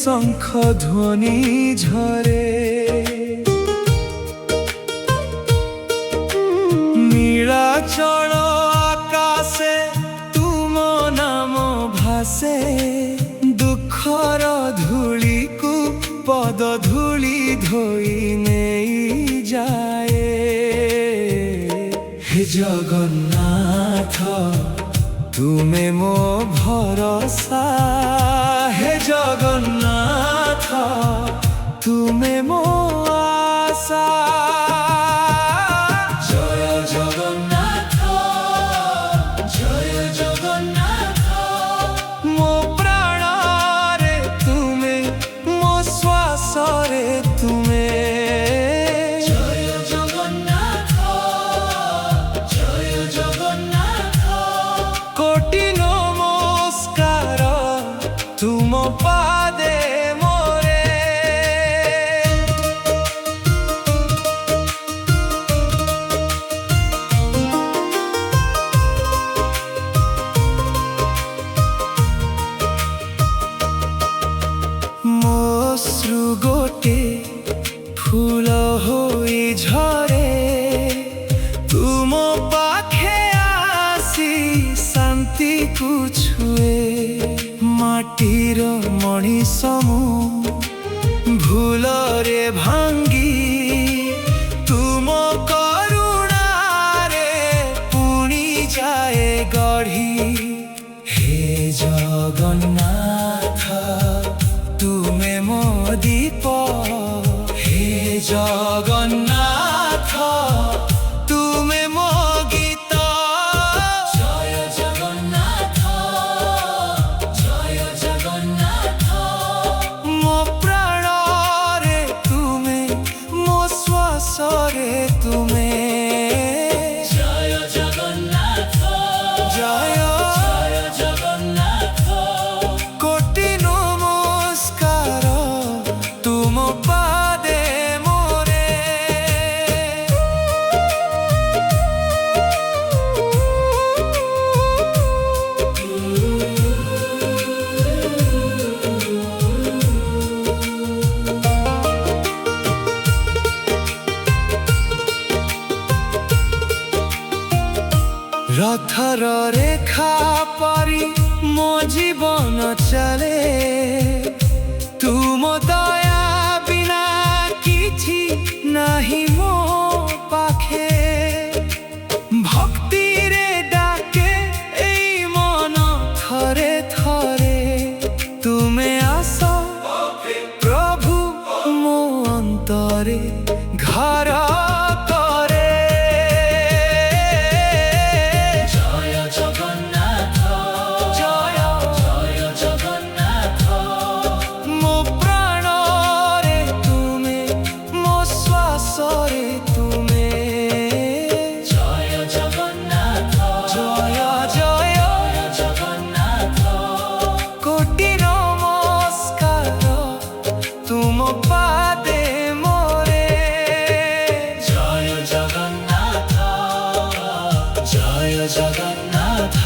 শঙ্খ ধ্বনি ঝরে। নীଳାচଳ আকাশে তুম নাম ভাসে। দুঃখର ধূଳିକୁ পদ ধূଳି ধୋଇ ନେଇ ଯାଏ। হে জগন্নাথ তুমে মো ভরসা। হে জগন্নাথ তুমে মো আশা। জয় জগন্নাথ জয় জগন্নাথ। মো প্রাণরে তুমে মো শ্বাসরে তুমে। জয় জগন্নাথ জয় জগন্নাথ। কোটি নমস্কার তুম পাদে মোরে। ମୋ ଅଶ୍ରୁ ଗୋଟେ ফুল ହୋଇ ଝରେ। ତୁମ ପାଖେ ଆସି ଶାନ୍ତିକୁ ଛୁଏ। ମାଟିର ମଣିଷ ମୁଁ ଭୁଲରେ ଭାଙ୍ଗି। ତୁମ କରୁଣାରେ ପୁଣି ଯାଏ ଗଢ଼ି। ହେ ଜଗନ୍ନାଥ ତୁମେ ମୋ ଦୀପ। হে জগন্নাথ তুমে মো গীত। জয় জগন্নাথ জয় জগন্নাথ। মো প্রাণরে তুমে মো শ্বাসরে তুমে। জয় জগন্নাথ জয় জয় জগন্নাথ। কোটি নমস্কার তুম পাদে মোরে। রথর রেখা পরি মো জীবন চলে। তুম দয়া বিনা কিছু নাহি মো পাখে। ভক্তিরে ডাকে এই মন থরে থরে। তুমে আস প্রভু মো অন্তরে ঘর করে। জয় জগন্নাথ জয় জয় জগন্নাথ। মো প্রাণরে তুমে মো শ্বাসরে তুমে। জয় জগন্নাথ জয় জয় জগন্নাথ। কোটি নমস্কার তুম পাদে মোরে। জয় জগন্নাথ জয় জগন্নাথ।